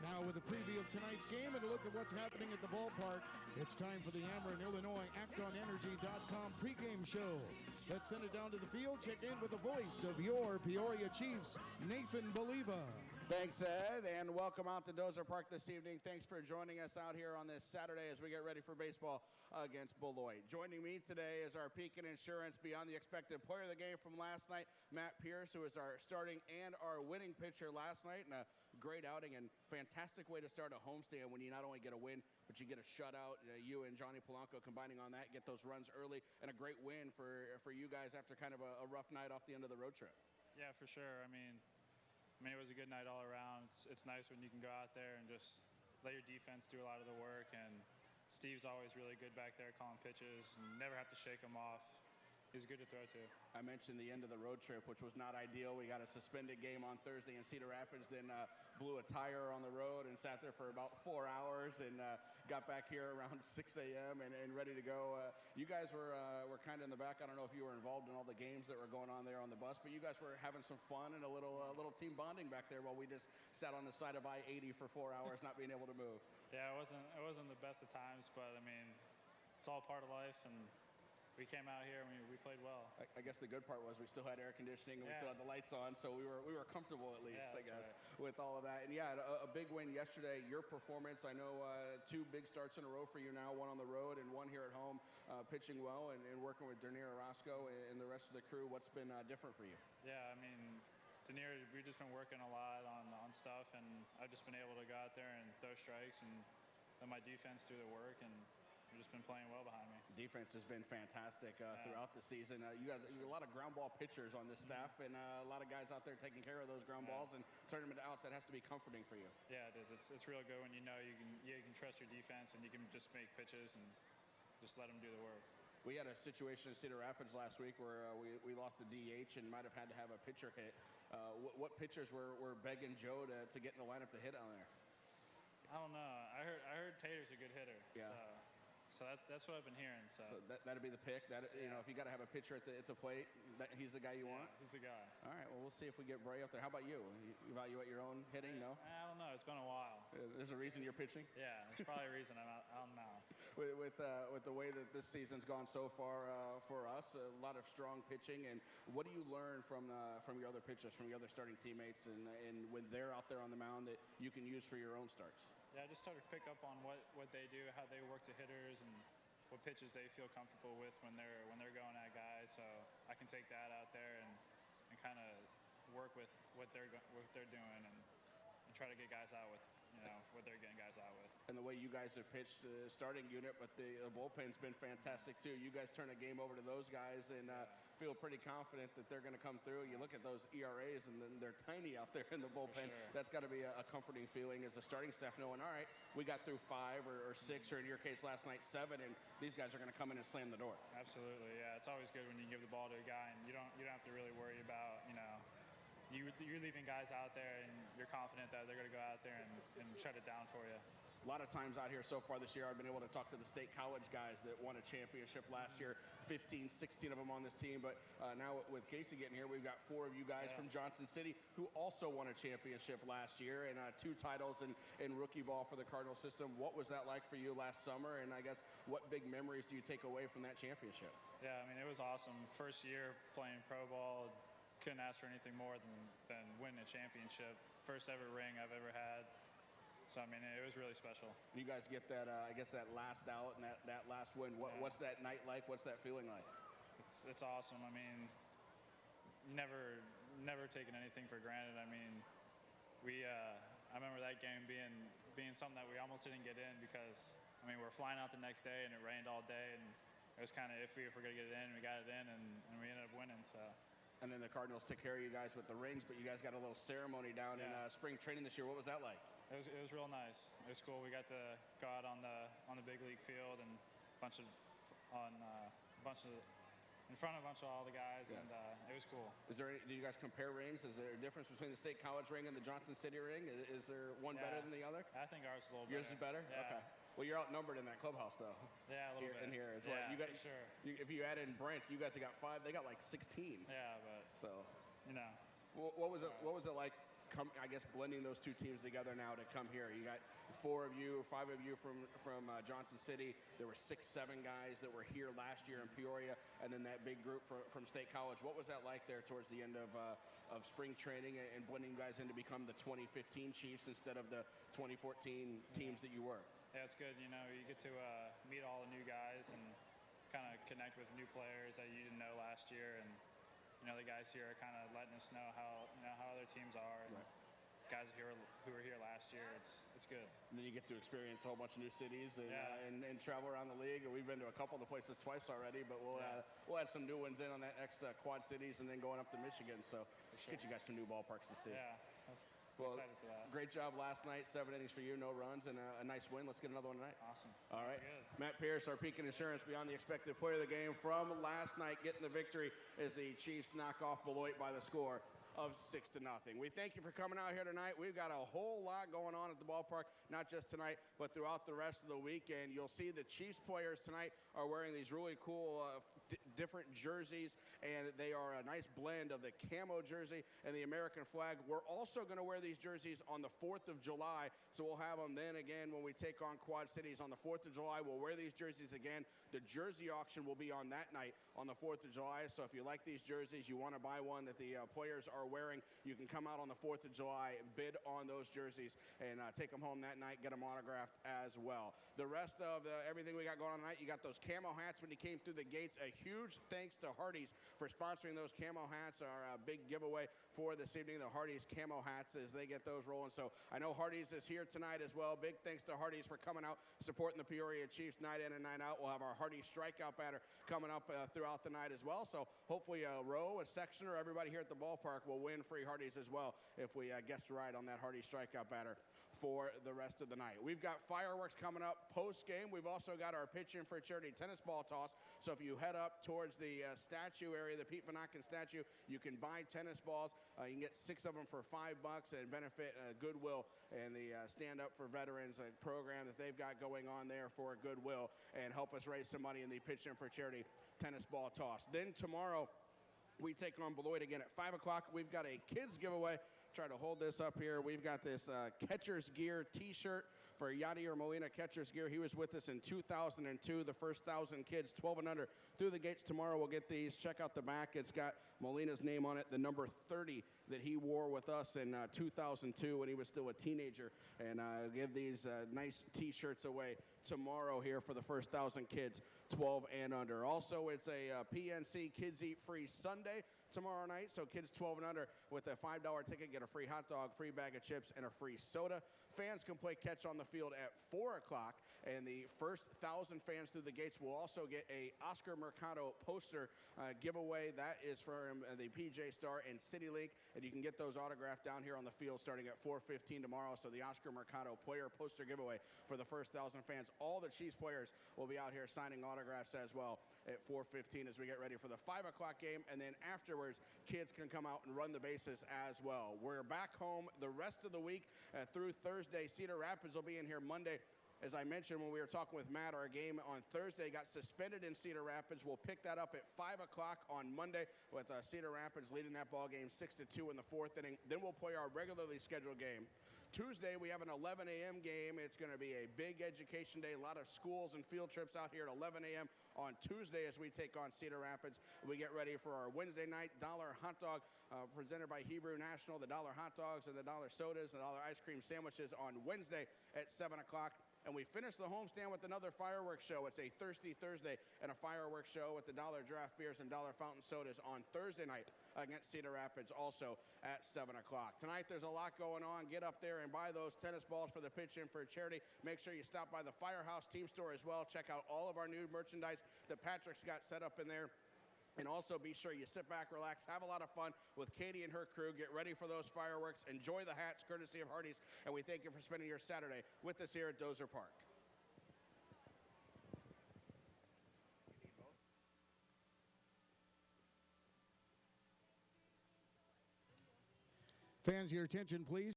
Now with a preview of tonight's game and a look at what's happening at the ballpark, it's time for the Ameren, Illinois, ActonEnergy.com pregame show. Let's send it down to the field. Check in with the voice of your Peoria Chiefs, Nathan Baliva. Thanks, Ed, and welcome out to Dozer Park this evening. Thanks for joining us out here on this Saturday as we get ready for baseball against Beloit. Joining me today is our Pekin Insurance Beyond the Expected player of the game from last night, Matt Pearce, who is our starting and our winning pitcher last night, and a great outing and fantastic way to start a homestand when you not only get a win, but you get a shutout. You and Johnny Polanco combining on that, get those runs early, and a great win for you guys after kind of a rough night off the end of the road trip. Yeah, for sure. I mean, it was a good night all around. It's nice when you can go out there and just let your defense do a lot of the work. And Steve's always really good back there calling pitches and never have to shake him off. He's good to throw to. I mentioned the end of the road trip, which was not ideal. We got a suspended game on Thursday in Cedar Rapids, then blew a tire on the road and sat there for about 4 hours and got back here around 6 a.m. and ready to go. You guys were kind of in the back. I don't know if you were involved in all the games that were going on there on the bus, but you guys were having some fun and a little team bonding back there while we just sat on the side of I-80 for 4 hours not being able to move. Yeah, it wasn't the best of times, but I mean, it's all part of life, and we came out here and we played well. I guess the good part was we still had air conditioning and we still had the lights on, so we were comfortable at least, I guess, with all of that. And yeah, a big win yesterday. Your performance, I know 2 big starts in a row for you now, one on the road and one here at home, pitching well and working with Dernier Orozco and the rest of the crew. What's been different for you? Yeah, I mean, Dernier, we've just been working a lot on stuff, and I've just been able to go out there and throw strikes and let my defense do the work, and we've just been playing well behind me. Defense has been fantastic throughout the season. You guys, a lot of ground ball pitchers on this staff, and a lot of guys out there taking care of those ground balls and turning them into outs. That has to be comforting for you. Yeah, it is. It's real good when you know you can trust your defense and you can just make pitches and just let them do the work. We had a situation in Cedar Rapids last week where we lost the DH and might have had to have a pitcher hit. What pitchers were begging Joe to get in the lineup to hit on there? I don't know. I heard Tater's a good hitter. Yeah. So that's what I've been hearing. So that'd be the pick. You know, if you got to have a pitcher at the plate, he's the guy you want. He's the guy. All right. Well, we'll see if we get Bray up there. How about you? You evaluate your own hitting? No. I don't know. It's been a while. There's a reason you're pitching. Yeah, there's probably a reason I'm out now. With the way that this season's gone so far for us, a lot of strong pitching. And what do you learn from your other pitchers, from your other starting teammates, and when they're out there on the mound that you can use for your own starts? Yeah, I just started to pick up on what they do, how they work to hitters, and what pitches they feel comfortable with when they're going at guys. So I can take that out there and kind of work with what they're doing and try to get guys out with what they're getting guys out with. And the way you guys have pitched the starting unit, but the bullpen's been fantastic too. You guys turn a game over to those guys and feel pretty confident that they're going to come through. You look at those ERAs and they're tiny out there in the bullpen. Sure. That's got to be a comforting feeling as a starting staff knowing, all right, we got through 5 or 6, or in your case last night 7, and these guys are going to come in and slam the door. Absolutely, yeah. It's always good when you give the ball to a guy and you don't have to really worry about You're leaving guys out there, and you're confident that they're going to go out there and shut it down for you. A lot of times out here so far this year, I've been able to talk to the state college guys that won a championship last year, 15, 16 of them on this team. But now with Casey getting here, we've got 4 of you guys from Johnson City who also won a championship last year and 2 titles in rookie ball for the Cardinal system. What was that like for you last summer? And I guess what big memories do you take away from that championship? Yeah, I mean, it was awesome. First year playing pro ball. Couldn't ask for anything more than winning a championship. First ever ring I've ever had. So, I mean, it was really special. You guys get that, I guess, that last out and that last win. What's that night like? What's that feeling like? It's awesome. I mean, never taken anything for granted. I mean, I remember that game being something that we almost didn't get in because, I mean, we're flying out the next day and it rained all day and it was kind of iffy if we're going to get it in. We got it in and we ended up winning, so. And then the Cardinals took care of you guys with the rings, but you guys got a little ceremony down in spring training this year. What was that like? It was real nice. It was cool. We got to go out on the big league field and in front of a bunch of all the guys, and it was cool. Do you guys compare rings? Is there a difference between the State College ring and the Johnson City ring? Is there one better than the other? I think ours is a little better. Yours is better? Yeah. Okay. Well, you're outnumbered in that clubhouse, though. Yeah, a little bit. In here. It's yeah, you got, for sure. If you add in Brent, you guys have got 5. They got like 16. Yeah, but, So, you know. what was it like I guess blending those two teams together now to come here. You got 4 of you, 5 of you from Johnson City. There were 6, 7 guys that were here last year in Peoria, and then that big group from State College. What was that like there towards the end of spring training and blending guys in to become the 2015 Chiefs instead of the 2014 teams that you were? Yeah, it's good. You know, you get to meet all the new guys and kind of connect with new players that you didn't know last year, and you know, the guys here are kind of letting us know how other teams are, and guys who were here last year. It's good. And then you get to experience a whole bunch of new cities and travel around the league. And we've been to a couple of the places twice already, but we'll add some new ones in on that next Quad Cities, and then going up to Michigan. So get you guys some new ballparks to see. Yeah. Well, excited for that. Great job last night. 7 innings for you, no runs, and a nice win. Let's get another one tonight. Awesome. All right. Matt Pearce, our Pekin Insurance Beyond the Expected Player of the Game from last night, getting the victory as the Chiefs knock off Beloit by the score of 6-0. We thank you for coming out here tonight. We've got a whole lot going on at the ballpark, not just tonight, but throughout the rest of the weekend. You'll see the Chiefs players tonight are wearing these really cool different jerseys, and they are a nice blend of the camo jersey and the American flag. We're also going to wear these jerseys on the 4th of July, so we'll have them then again when we take on Quad Cities on the 4th of July. We'll wear these jerseys again. The jersey auction will be on that night on the 4th of July, so if you like these jerseys, you want to buy one that the players are wearing, you can come out on the 4th of July and bid on those jerseys and take them home that night, get them autographed as well. The rest of everything we got going on tonight, you got those camo hats when you came through the gates. A huge thanks to Hardee's for sponsoring those camo hats. Our big giveaway for this evening, the Hardee's camo hats, as they get those rolling. So I know Hardee's is here tonight as well. Big thanks to Hardee's for coming out, supporting the Peoria Chiefs night in and night out. We'll have our Hardee's strikeout batter coming up throughout the night as well. So hopefully a row, a section, or everybody here at the ballpark will win free Hardee's as well if we guess right on that Hardee's strikeout batter for the rest of the night. We've got fireworks coming up post-game. We've also got our pitch in for a charity tennis ball toss. So if you head up towards the statue area, the Pete Vanaken statue, you can buy tennis balls. You can get 6 of them for $5 and benefit Goodwill and the Stand Up for Veterans program that they've got going on there for Goodwill, and help us raise some money in the pitch in for charity tennis ball toss. Then tomorrow, we take on Beloit again at 5 o'clock. We've got a kids giveaway. Try to hold this up here. We've got this Catcher's Gear t-shirt for Yadier Molina, Catcher's Gear. He was with us in 2002, the first 1,000 kids 12 and under through the gates tomorrow. We'll get these. Check out the back. It's got Molina's name on it, the number 30 that he wore with us in 2002 when he was still a teenager. And give these nice t-shirts away tomorrow here for the first 1,000 kids 12 and under. Also, it's a PNC Kids Eat Free Sunday tomorrow night. So kids 12 and under with a $5 ticket get a free hot dog, free bag of chips, and a free soda. Fans can play catch on the field at 4 o'clock, and the first 1,000 fans through the gates will also get a Oscar Mercado poster giveaway. That is from the PJ Star and CityLink, and you can get those autographed down here on the field starting at 4:15 tomorrow. So the Oscar Mercado player poster giveaway for the first 1,000 fans. All the Chiefs players will be out here signing autographs as well at 4:15 as we get ready for the 5 o'clock game, and then afterwards, kids can come out and run the bases as well. We're back home the rest of the week through Thursday. Cedar Rapids will be in here Monday. As I mentioned when we were talking with Matt, our game on Thursday got suspended in Cedar Rapids. We'll pick that up at 5 o'clock on Monday with Cedar Rapids leading that ball game 6-2 in the 4th inning. Then we'll play our regularly scheduled game. Tuesday, we have an 11 a.m. game. It's going to be a big education day. A lot of schools and field trips out here at 11 a.m. on Tuesday as we take on Cedar Rapids. We get ready for our Wednesday night dollar hot dog presented by Hebrew National, the dollar hot dogs and the dollar sodas and dollar ice cream sandwiches on Wednesday at 7 o'clock. And we finish the homestand with another fireworks show. It's a Thirsty Thursday and a fireworks show with the dollar draft beers and dollar fountain sodas on Thursday night against Cedar Rapids, also at 7 o'clock. Tonight, there's a lot going on. Get up there and buy those tennis balls for the pitch in for charity. Make sure you stop by the Firehouse Team Store as well. Check out all of our new merchandise that Patrick's got set up in there. And also be sure you sit back, relax, have a lot of fun with Katie and her crew. Get ready for those fireworks. Enjoy the hats, courtesy of Hardee's. And we thank you for spending your Saturday with us here at Dozer Park. Fans, your attention, please.